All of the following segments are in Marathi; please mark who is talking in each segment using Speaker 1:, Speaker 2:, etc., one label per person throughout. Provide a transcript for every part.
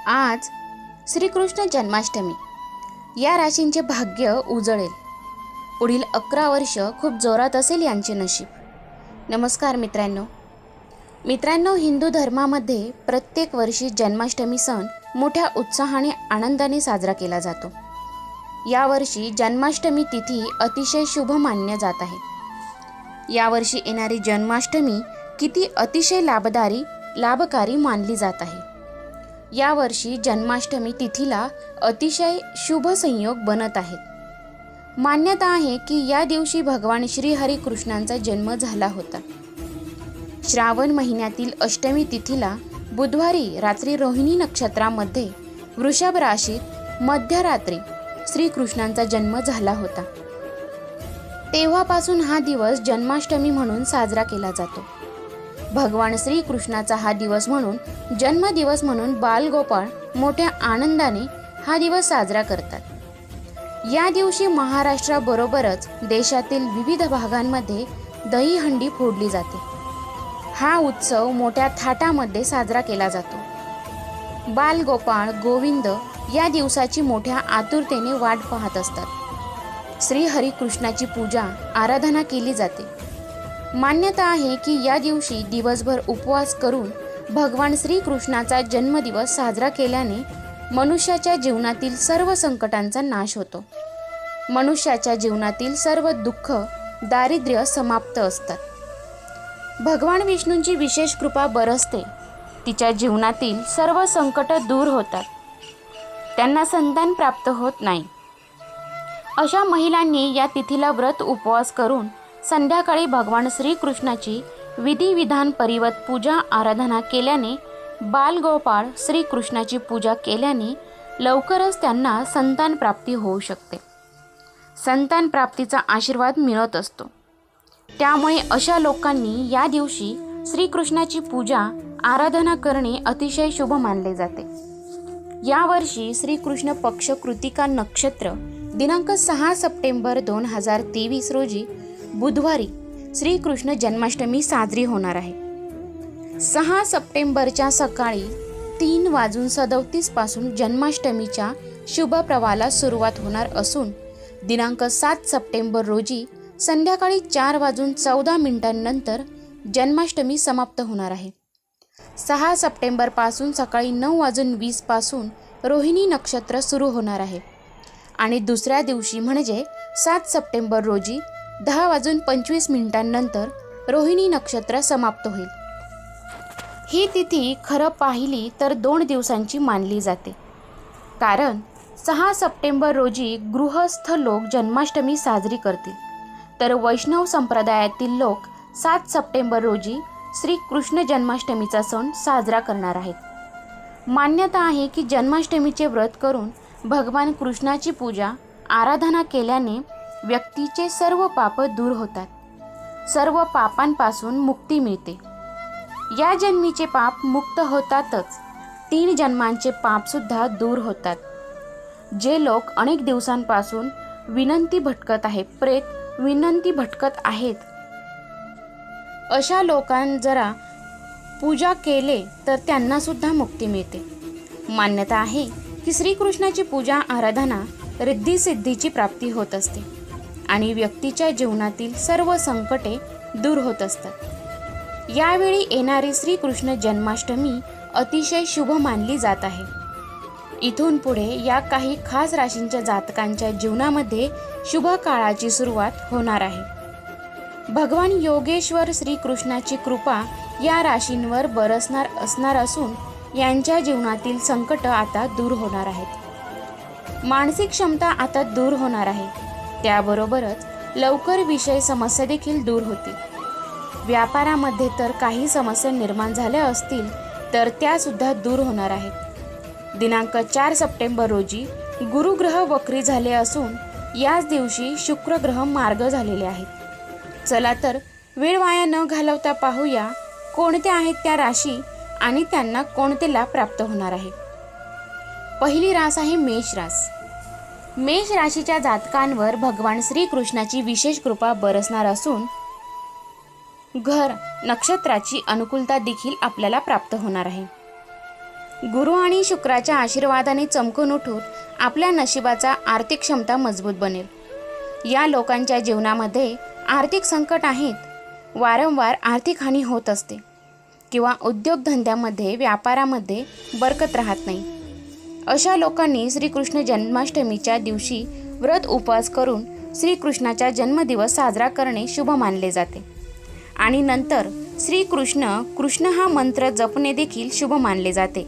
Speaker 1: आज श्रीकृष्ण जन्माष्टमी. या राशींचे भाग्य उजळेल. पुढील 11 वर्ष खूप जोरात असेल यांचे नशीब. नमस्कार मित्रांनो, हिंदू धर्मामध्ये प्रत्येक वर्षी जन्माष्टमी सण मोठ्या उत्साहाने आनंदाने साजरा केला जातो. यावर्षी जन्माष्टमी तिथी अतिशय शुभ मानली जात आहे. यावर्षी येणारी जन्माष्टमी किती अतिशय लाभकारी मानली जात आहे. यावर्षी जन्माष्टमी तिथीला अतिशय शुभ संयोग बनत आहेत. मान्यता आहे की या दिवशी भगवान श्री हरी कृष्णांचा जन्म झाला होता. श्रावण महिन्यातील अष्टमी तिथीला बुधवारी रात्री रोहिणी नक्षत्रामध्ये वृषभ राशीत मध्यरात्री श्रीकृष्णांचा जन्म झाला होता. तेव्हापासून हा दिवस जन्माष्टमी म्हणून साजरा केला जातो. भगवान श्रीकृष्णाचा हा दिवस म्हणून जन्मदिवस म्हणून बालगोपाळ मोठ्या आनंदाने हा दिवस साजरा करतात. या दिवशी महाराष्ट्राबरोबरच देशातील विविध भागांमध्ये दहीहंडी फोडली जाते. हा उत्सव मोठ्या थाटामध्ये साजरा केला जातो. बालगोपाळ गोविंद या दिवसाची मोठ्या आतुरतेने वाट पाहत असतात. श्री हरी कृष्णाची पूजा आराधना केली जाते. मान्यता आहे की या दिवशी दिवसभर उपवास करून भगवान श्रीकृष्णाचा जन्मदिवस साजरा केल्याने मनुष्याच्या जीवनातील सर्व संकटांचा नाश होतो. मनुष्याच्या जीवनातील सर्व दुःख दारिद्र्य समाप्त असतात. भगवान विष्णूंची विशेष कृपा बरसते. तिच्या जीवनातील सर्व संकट दूर होतात. त्यांना संतान प्राप्त होत नाही. अशा महिलांनी या तिथीला व्रत उपवास करून संध्याकाळी भगवान श्रीकृष्णाची विधिविधान परिवत पूजा आराधना केल्याने बालगोपाळ श्रीकृष्णाची पूजा केल्याने लवकरच त्यांना संतान प्राप्ती होऊ शकते. संतान प्राप्तीचा आशीर्वाद मिळत असतो. त्यामुळे अशा लोकांनी या दिवशी श्रीकृष्णाची पूजा आराधना करणे अतिशय शुभ मानले जाते. यावर्षी श्रीकृष्ण पक्ष कृतिका नक्षत्र दिनांक 6 सप्टेंबर 2023 रोजी बुधवारी श्रीकृष्ण जन्माष्टमी साजरी होणार आहे. 6 सप्टेंबरच्या सकाळी 3:37 पासून जन्माष्टमीच्या शुभ प्रवाहाला सुरुवात होणार असून दिनांक 7 सप्टेंबर रोजी संध्याकाळी 4:14 नंतर जन्माष्टमी समाप्त होणार आहे. 6 सप्टेंबरपासून सकाळी 9:20 पासून रोहिणी नक्षत्र सुरू होणार आहे आणि दुसऱ्या दिवशी म्हणजे 7 सप्टेंबर रोजी 10:25 नंतर रोहिणी नक्षत्र समाप्त होईल. ही तिथी खरं पाहिली तर 2 दिवसांची मानली जाते. कारण 6 सप्टेंबर रोजी गृहस्थ लोक जन्माष्टमी साजरी करतील, तर वैष्णव संप्रदायातील लोक 7 सप्टेंबर रोजी श्रीकृष्ण जन्माष्टमीचा सण साजरा करणार आहेत. मान्यता आहे की जन्माष्टमीचे व्रत करून भगवान कृष्णाची पूजा आराधना केल्याने व्यक्तीचे सर्व पाप दूर होतात. सर्व पापांपासून मुक्ती मिळते. या जन्मीचे पाप मुक्त होतातच 3 जन्मांचे पापसुद्धा दूर होतात. जे लोक अनेक दिवसांपासून विनंती भटकत आहेत अशा लोकांना जरा पूजा केले तर त्यांना सुद्धा मुक्ती मिळते. मान्यता आहे की श्रीकृष्णाची पूजा आराधना रिद्धी-सिद्धीची प्राप्ती होत असते आणि व्यक्तीच्या जीवनातील सर्व संकटे दूर होत असतात. यावेळी येणारी श्रीकृष्ण जन्माष्टमी अतिशय शुभ मानली जात आहे. इथून पुढे या काही खास राशींच्या जातकांच्या जीवनामध्ये शुभ काळाची सुरुवात होणार आहे. भगवान योगेश्वर श्रीकृष्णाची कृपा या राशींवर बरसणार असणार असून यांच्या जीवनातील संकट आता दूर होणार आहेत. मानसिक क्षमता आता दूर होणार आहे. त्याबरोबरच लवकर विषय समस्या देखील दूर होतील. व्यापारामध्ये तर काही समस्या निर्माण झाल्या असतील तर त्यासुद्धा दूर होणार आहेत. दिनांक 4 सप्टेंबर रोजी गुरुग्रह वक्री झाले असून याच दिवशी शुक्र ग्रह मार्ग झालेले आहेत. चला तर वेळ वाया न घालवता पाहूया कोणत्या आहेत त्या राशी आणि त्यांना कोणते लाभ प्राप्त होणार आहे. पहिली रास आहे मेष रास. मेष राशीच्या जातकांवर भगवान श्रीकृष्णाची विशेष कृपा बरसणार असून घर नक्षत्राची अनुकूलता देखील आपल्याला प्राप्त होणार आहे. गुरु आणि शुक्राच्या आशीर्वादाने चमकून उठून आपल्या नशिबाचा आर्थिक क्षमता मजबूत बनेल। या लोकांच्या जीवनामध्ये आर्थिक संकट आहेत, वारंवार आर्थिक हानी होत असते किंवा उद्योगधंद्यामध्ये व्यापारामध्ये बरकत राहत नाही। अशा लोकांनी श्रीकृष्ण जन्माष्टमीच्या दिवशी व्रत उपवास करून श्रीकृष्णाचा जन्मदिवस साजरा करणे शुभ मानले जाते आणि नंतर कृष्ण हा मंत्र जपणे देखील शुभ मानले जाते।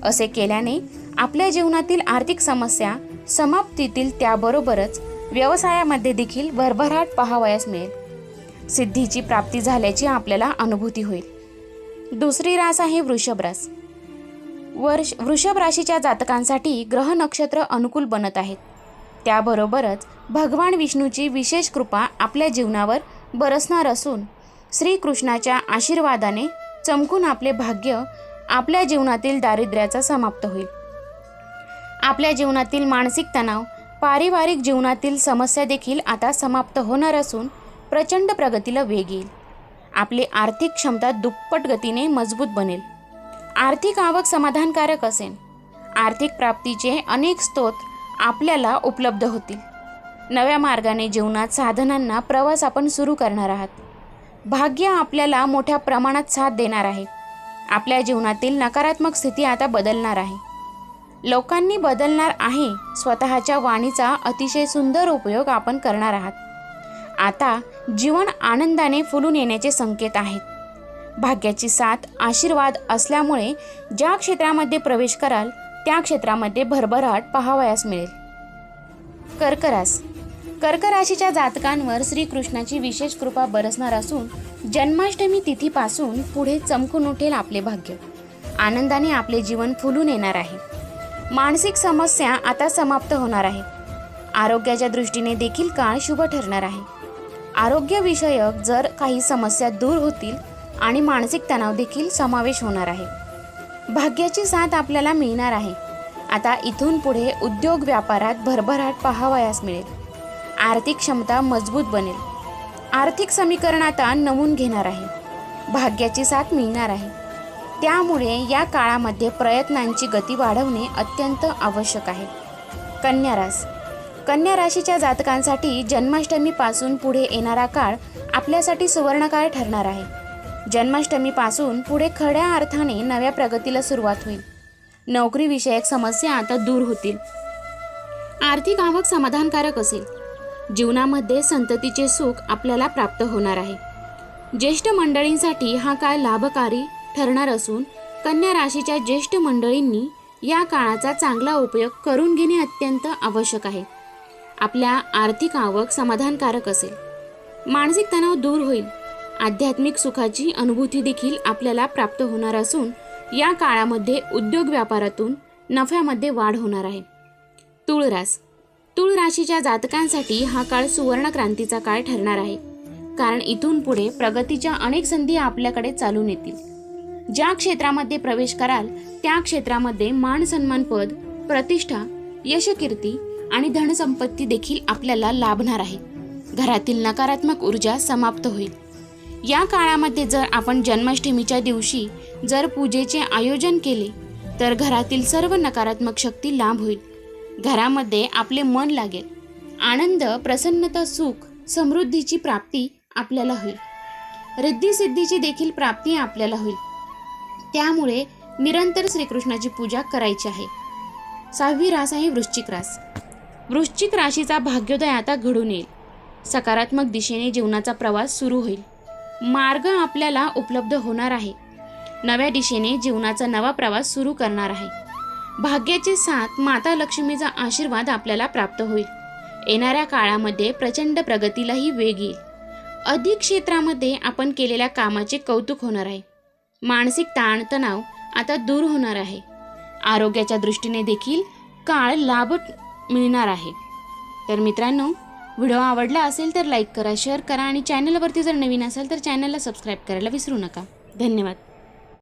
Speaker 1: असे केल्याने आपल्या जीवनातील आर्थिक समस्या समाप्तीतील, त्याबरोबरच व्यवसायामध्ये देखील भरभराट पाहावयास मिळेल। सिद्धीची प्राप्ती झाल्याची आपल्याला अनुभूती होईल। दुसरी रास आहे वृषभ रास। वृषभ राशीच्या जातकांसाठी ग्रह नक्षत्र अनुकूल बनत आहेत, त्याबरोबरच भगवान विष्णूची विशेष कृपा आपल्या जीवनावर बरसणार असून श्रीकृष्णाच्या आशीर्वादाने चमकून आपले भाग्य, आपल्या जीवनातील दारिद्र्याचा समाप्त होईल। आपल्या जीवनातील मानसिक तणाव, पारिवारिक जीवनातील समस्या देखील आता समाप्त होणार असून प्रचंड प्रगतीला वेग येईल। आपली आर्थिक क्षमता दुप्पट गतीने मजबूत बनेल। आर्थिक आवक समाधानकारक असेल। आर्थिक प्राप्तीचे अनेक स्रोत आपल्याला उपलब्ध होतील। नव्या मार्गाने जीवनात साधनांना प्रवास आपण सुरू करणार आहात। भाग्य आपल्याला मोठ्या प्रमाणात साथ देणार आहे। आपल्या जीवनातील नकारात्मक स्थिती आता बदलणार आहे। लोकांनी बदलणार आहे। स्वतःच्या वाणीचा अतिशय सुंदर उपयोग आपण करणार आहात। आता जीवन आनंदाने फुलून येण्याचे संकेत आहेत। भाग्याची साथ, आशीर्वाद असल्यामुळे ज्या क्षेत्रामध्ये प्रवेश कराल त्या क्षेत्रामध्ये भरभराट पाहावयास मिळेल। कर्क रास। कर्क राशीच्या जातकांवर श्रीकृष्णाची विशेष कृपा बरसणार असून जन्माष्टमी तिथीपासून पुढे चमकून उठेल आपले भाग्य। आनंदाने आपले जीवन फुलून येणार आहे। मानसिक समस्या आता समाप्त होणार आहेत। आरोग्याच्या दृष्टीने देखील काळ शुभ ठरणार आहे। आरोग्यविषयक जर काही समस्या दूर होतील आणि मानसिक तणाव देखील समावेश होणार आहे। भाग्याची साथ आपल्याला मिळणार आहे। आता इथून पुढे उद्योग व्यापारात भरभराट पाहावयास मिळेल। आर्थिक क्षमता मजबूत बनेल। आर्थिक समीकरण आता नमून घेणार आहे। भाग्याची साथ मिळणार आहे। त्यामुळे या काळामध्ये प्रयत्नांची गती वाढवणे अत्यंत आवश्यक आहे। कन्या रास। कन्या राशीच्या जातकांसाठी जन्माष्टमीपासून पुढे येणारा काळ आपल्यासाठी सुवर्णकाळ ठरणार आहे। जन्माष्टमीपासून पुढे खऱ्या अर्थाने नव्या प्रगतीला सुरुवात होईल। नोकरीविषयक समस्या आता दूर होतील। आर्थिक आवक समाधानकारक असेल। जीवनामध्ये संततीचे सुख आपल्याला प्राप्त होणार आहे। ज्येष्ठ मंडळींसाठी हा काळ लाभकारी ठरणार असून कन्या राशीच्या ज्येष्ठ मंडळींनी या काळाचा चांगला उपयोग करून घेणे अत्यंत आवश्यक आहे। आपल्या आर्थिक आवक समाधानकारक असेल। मानसिक तणाव दूर होईल। आध्यात्मिक सुखाची अनुभूती देखील आपल्याला प्राप्त होणार असून या काळामध्ये उद्योग व्यापारातून नफ्यामध्ये वाढ होणार आहे। तुळ रास। तुळ राशीच्या जातकांसाठी हा काळ सुवर्ण क्रांतीचा काळ ठरणार आहे, कारण इथून पुढे प्रगतीच्या अनेक संधी आपल्याकडे चालून येतील। ज्या क्षेत्रामध्ये प्रवेश कराल त्या क्षेत्रामध्ये मान सन्मान, पद, प्रतिष्ठा, यशकीर्ती आणि धनसंपत्ती देखील आपल्याला लाभणार आहे। घरातील नकारात्मक ऊर्जा समाप्त होईल। या काळामध्ये जर आपण जन्माष्टमीच्या दिवशी जर पूजेचे आयोजन केले तर घरातील सर्व नकारात्मक शक्ती लांब होईल। घरामध्ये आपले मन लागेल। आनंद, प्रसन्नता, सुख, समृद्धीची प्राप्ती आपल्याला होईल। रिद्धी सिद्धीची देखील प्राप्ती आपल्याला होईल। त्यामुळे निरंतर श्रीकृष्णाची पूजा करायची आहे। 6वी रास आहे वृश्चिक रास। वृश्चिक राशीचा भाग्योदय आता घडून येईल। सकारात्मक दिशेने जीवनाचा प्रवास सुरू होईल। मार्ग आपल्याला उपलब्ध होणार आहे। नव्या दिशेने जीवनाचा नवा प्रवास सुरू करणार आहे। भाग्याची साथ, माता लक्ष्मीचा आशीर्वाद आपल्याला प्राप्त होईल। येणाऱ्या काळामध्ये प्रचंड प्रगतीलाही वेग येईल। अधिक क्षेत्रामध्ये आपण केलेल्या कामाचे कौतुक होणार आहे। मानसिक ताण तणाव आता दूर होणार आहे। आरोग्याच्या दृष्टीने देखील काळ लाभ मिळणार आहे। तर मित्रांनो, व्हिडिओ आवडला असेल तर लाईक करा, शेअर करा आणि चॅनलवरती जर नवीन असाल तर चॅनलला सबस्क्राईब करायला विसरू नका। धन्यवाद।